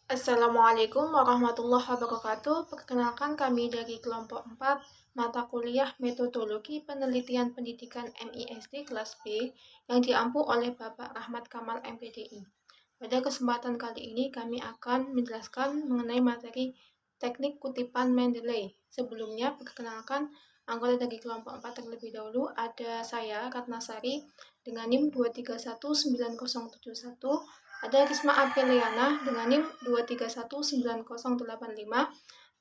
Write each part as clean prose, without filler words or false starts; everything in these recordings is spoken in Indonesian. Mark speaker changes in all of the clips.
Speaker 1: Assalamualaikum warahmatullahi wabarakatuh. Perkenalkan kami dari kelompok 4 mata kuliah Metodologi Penelitian Pendidikan MISD kelas B yang diampu oleh Bapak Rahmat Kamal MPDI. Pada kesempatan kali ini kami akan menjelaskan mengenai materi teknik kutipan Mendeley. Sebelumnya perkenalkan anggota dari kelompok 4 terlebih dahulu ada saya Ratnasari dengan NIM 2319071, ada Risma Apeliana dengan NIM 2319085,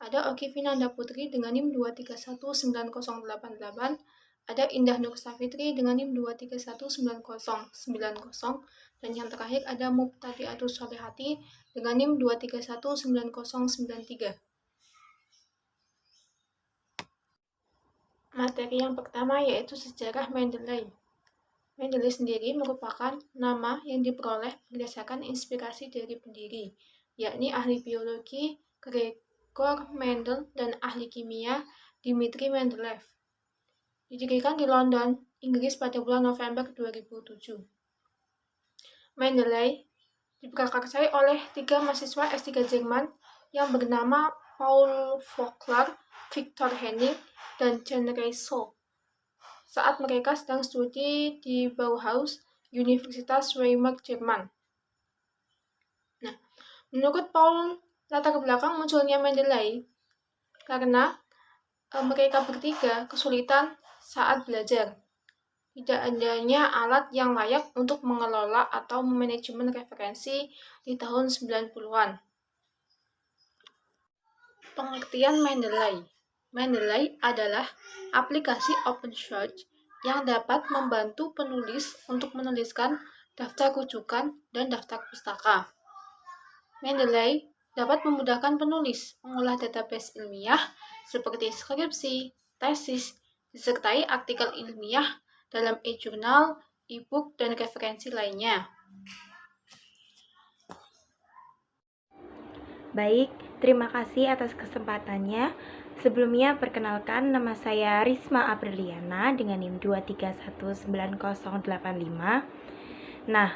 Speaker 1: ada Oki Vinanda Putri dengan NIM 2319088, ada Indah Nur Safitri dengan NIM 2319090, dan yang terakhir ada Mubtadi Atus Solehati dengan NIM 2319093. Materi yang pertama yaitu sejarah Mendeley. Mendeley sendiri merupakan nama yang diperoleh berdasarkan inspirasi dari pendiri, yakni ahli biologi Gregor Mendel dan ahli kimia Dmitri Mendeleev. Didirikan di London, Inggris pada bulan November 2007. Mendeley diprakarsai oleh 3 mahasiswa S3 Jerman yang bernama Paul Vogler, Victor Henning, dan Jean Reisel saat mereka sedang studi di Bauhaus, Universitas Weimar, Jerman. Nah, menurut Paul, latar belakang munculnya Mendeley karena mereka bertiga kesulitan saat belajar. Tidak adanya alat yang layak untuk mengelola atau manajemen referensi di tahun 90-an. Pengertian Mendeley. Mendeley adalah aplikasi open source yang dapat membantu penulis untuk menuliskan daftar rujukan dan daftar pustaka. Mendeley dapat memudahkan penulis mengolah database ilmiah seperti skripsi, tesis, disertai artikel ilmiah dalam e-jurnal, e-book, dan referensi lainnya.
Speaker 2: Baik, terima kasih atas kesempatannya. Sebelumnya perkenalkan, nama saya Risma Apriliana dengan NIM 2319085. Nah,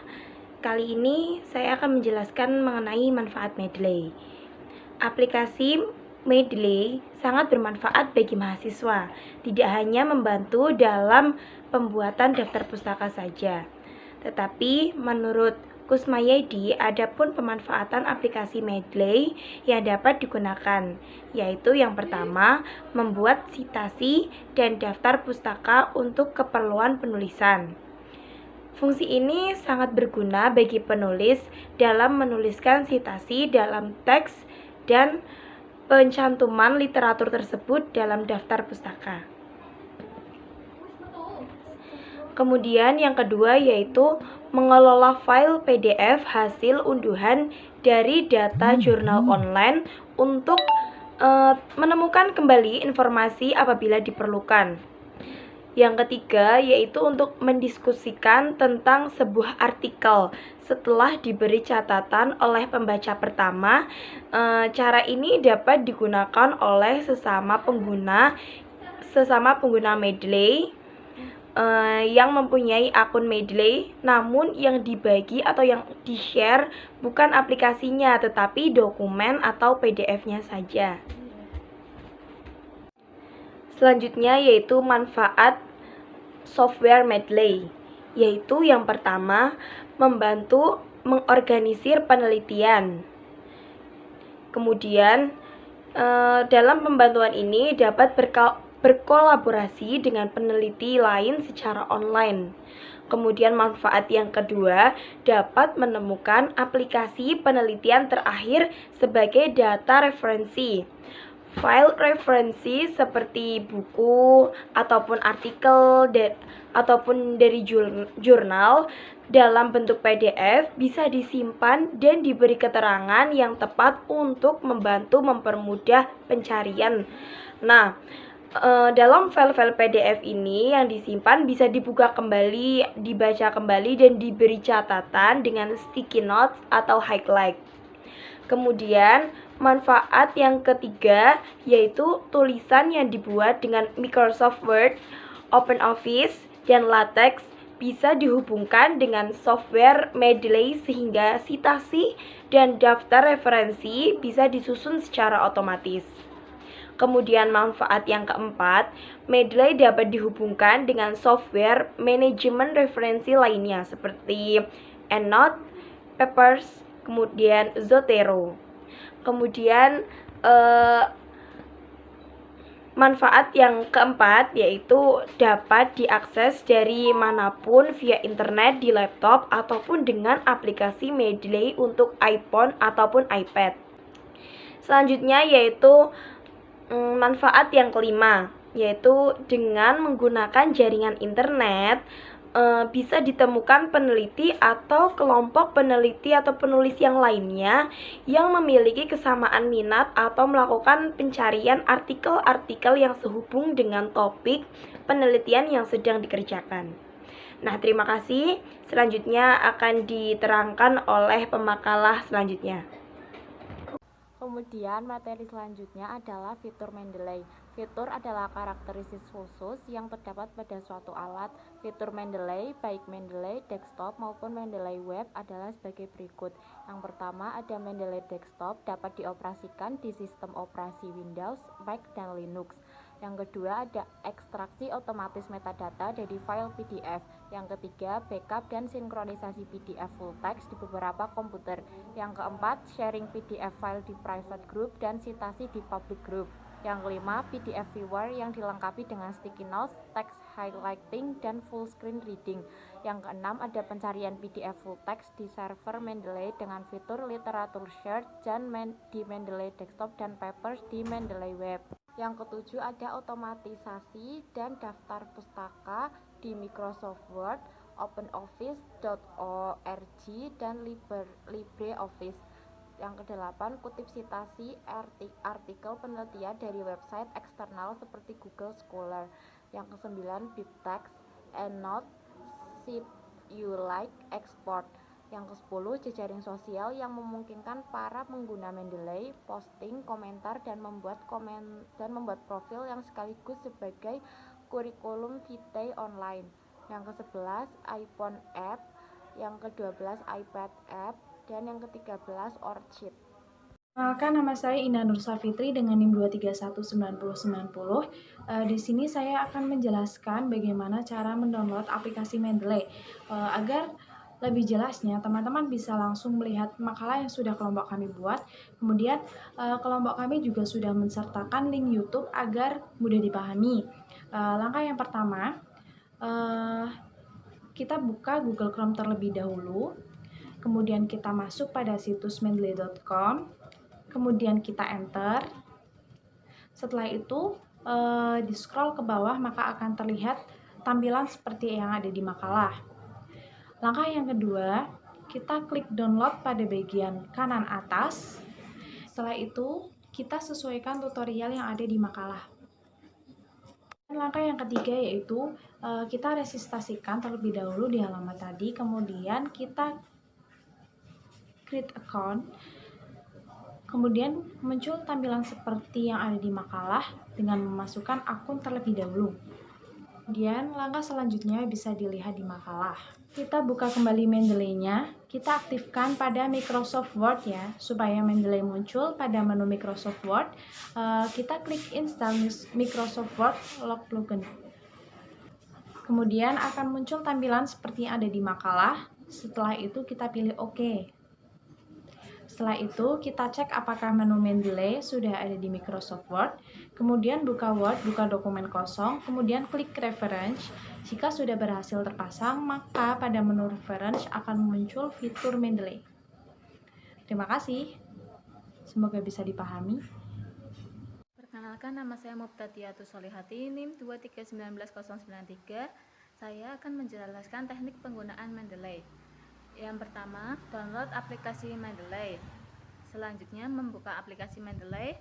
Speaker 2: kali ini saya akan menjelaskan mengenai manfaat Mendeley. Aplikasi Mendeley sangat bermanfaat bagi mahasiswa, tidak hanya membantu dalam pembuatan daftar pustaka saja, tetapi menurut Kusmayedi, adapun pemanfaatan aplikasi Mendeley yang dapat digunakan, yaitu yang pertama, membuat sitasi dan daftar pustaka untuk keperluan penulisan. Fungsi ini sangat berguna bagi penulis dalam menuliskan sitasi dalam teks dan pencantuman literatur tersebut dalam daftar pustaka. Kemudian yang kedua yaitu mengelola file PDF hasil unduhan dari data jurnal online untuk menemukan kembali informasi apabila diperlukan. Yang ketiga yaitu untuk mendiskusikan tentang sebuah artikel setelah diberi catatan oleh pembaca pertama. Cara ini dapat digunakan oleh sesama pengguna Mendeley yang mempunyai akun Mendeley, namun yang dibagi atau yang di-share bukan aplikasinya tetapi dokumen atau PDF-nya saja. Selanjutnya yaitu manfaat software Mendeley, yaitu yang pertama membantu mengorganisir penelitian. Kemudian dalam pembantuan ini dapat berkolaborasi dengan peneliti lain secara online. Kemudian manfaat yang kedua dapat menemukan aplikasi penelitian terakhir sebagai data referensi. File referensi seperti buku ataupun artikel ataupun dari jurnal dalam bentuk PDF bisa disimpan dan diberi keterangan yang tepat untuk membantu mempermudah pencarian. Nah, dalam file-file PDF ini yang disimpan bisa dibuka kembali, dibaca kembali, dan diberi catatan dengan sticky notes atau highlight. Kemudian manfaat yang ketiga yaitu tulisan yang dibuat dengan Microsoft Word, OpenOffice, dan LaTeX bisa dihubungkan dengan software Mendeley sehingga sitasi dan daftar referensi bisa disusun secara otomatis. Kemudian manfaat yang keempat, Mendeley dapat dihubungkan dengan software manajemen referensi lainnya seperti EndNote, Papers, kemudian Zotero. Kemudian manfaat yang keempat yaitu dapat diakses dari manapun via internet di laptop ataupun dengan aplikasi Mendeley untuk iPhone ataupun iPad. Selanjutnya yaitu manfaat yang kelima, yaitu dengan menggunakan jaringan internet bisa ditemukan peneliti atau kelompok peneliti atau penulis yang lainnya yang memiliki kesamaan minat atau melakukan pencarian artikel-artikel yang sehubung dengan topik penelitian yang sedang dikerjakan. Nah, terima kasih. Selanjutnya akan diterangkan oleh pemakalah selanjutnya.
Speaker 3: Kemudian materi selanjutnya adalah fitur Mendeley. Fitur adalah karakteristik khusus yang terdapat pada suatu alat. Fitur Mendeley, baik Mendeley desktop maupun Mendeley web adalah sebagai berikut. Yang pertama ada Mendeley desktop, dapat dioperasikan di sistem operasi Windows, Mac, dan Linux. Yang kedua ada ekstraksi otomatis metadata dari file PDF. Yang ketiga backup dan sinkronisasi PDF full text di beberapa komputer. Yang keempat sharing PDF file di private group dan citasi di public group. Yang kelima PDF viewer yang dilengkapi dengan sticky notes, text highlighting, dan full screen reading. Yang keenam ada pencarian PDF full text di server Mendeley dengan fitur literatur search dan di Mendeley desktop dan Papers di Mendeley web. Yang ketujuh ada otomatisasi dan daftar pustaka di Microsoft Word, OpenOffice.org, dan LibreOffice. Yang kedelapan kutip citasi artikel penelitian dari website eksternal seperti Google Scholar. Yang kesembilan BibTeX, EndNote, SwiftULike, Export. Yang ke-10 jejaring sosial yang memungkinkan para pengguna Mendeley posting, komentar, dan membuat profil yang sekaligus sebagai kurikulum vitae online. Yang ke-11 iPhone App, yang ke-12 iPad App, dan yang ke-13 Orchid.
Speaker 4: Perkenalkan, nama saya Ina Nur Safitri dengan NIM 2319090. Di sini saya akan menjelaskan bagaimana cara mendownload aplikasi Mendeley. Agar lebih jelasnya, teman-teman bisa langsung melihat makalah yang sudah kelompok kami buat. Kemudian, kelompok kami juga sudah mensertakan link YouTube agar mudah dipahami. Langkah yang pertama, kita buka Google Chrome terlebih dahulu. Kemudian kita masuk pada situs mendeley.com. Kemudian kita enter. Setelah itu di scroll ke bawah maka akan terlihat tampilan seperti yang ada di makalah. Langkah yang kedua, kita klik download pada bagian kanan atas. Setelah itu kita sesuaikan tutorial yang ada di makalah. Dan langkah yang ketiga yaitu kita registrasikan terlebih dahulu di halaman tadi, kemudian kita create account. Kemudian muncul tampilan seperti yang ada di makalah dengan memasukkan akun terlebih dahulu. Kemudian langkah selanjutnya bisa dilihat di makalah. Kita buka kembali Mendeley-nya, kita aktifkan pada Microsoft Word ya, supaya Mendeley muncul pada menu Microsoft Word. Kita klik install Microsoft Word log plugin. Kemudian akan muncul tampilan seperti yang ada di makalah. Setelah itu kita pilih OK. Setelah itu kita cek apakah menu Mendeley sudah ada di Microsoft Word. Kemudian buka Word, buka dokumen kosong, kemudian klik Reference. Jika sudah berhasil terpasang, maka pada menu Reference akan muncul fitur Mendeley. Terima kasih. Semoga bisa dipahami.
Speaker 5: Perkenalkan, nama saya Mubtadiatus Solihati, NIM 2319093. Saya akan menjelaskan teknik penggunaan Mendeley. Yang pertama, download aplikasi Mendeley. Selanjutnya, membuka aplikasi Mendeley.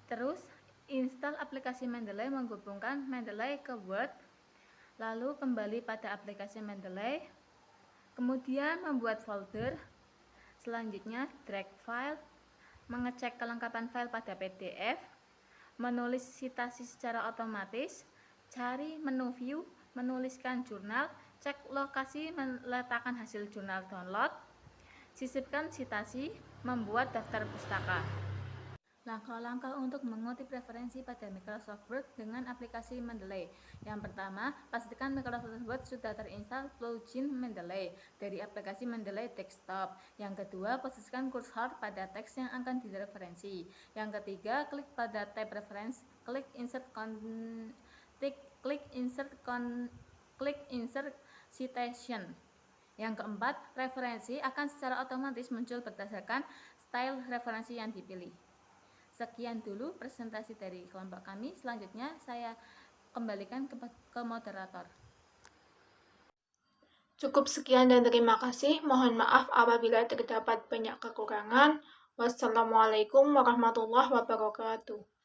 Speaker 5: Terus, install aplikasi Mendeley, menghubungkan Mendeley ke Word. Lalu, kembali pada aplikasi Mendeley. Kemudian, membuat folder. Selanjutnya, drag file, mengecek kelengkapan file pada PDF, menulis citasi secara otomatis, cari menu view, menuliskan jurnal, cek lokasi meletakkan hasil jurnal download, sisipkan citasi, membuat daftar pustaka. Langkah-langkah untuk mengutip referensi pada Microsoft Word dengan aplikasi Mendeley. Yang pertama, pastikan Microsoft Word sudah terinstall plugin Mendeley dari aplikasi Mendeley Desktop. Yang kedua, posisikan kursor pada teks yang akan direferensi. Yang ketiga, klik pada tab reference, klik insert citation. Yang keempat, referensi akan secara otomatis muncul berdasarkan style referensi yang dipilih. Sekian dulu presentasi dari kelompok kami. Selanjutnya saya kembalikan ke moderator.
Speaker 1: Cukup sekian dan terima kasih. Mohon maaf apabila terdapat banyak kekurangan. Wassalamualaikum warahmatullahi wabarakatuh.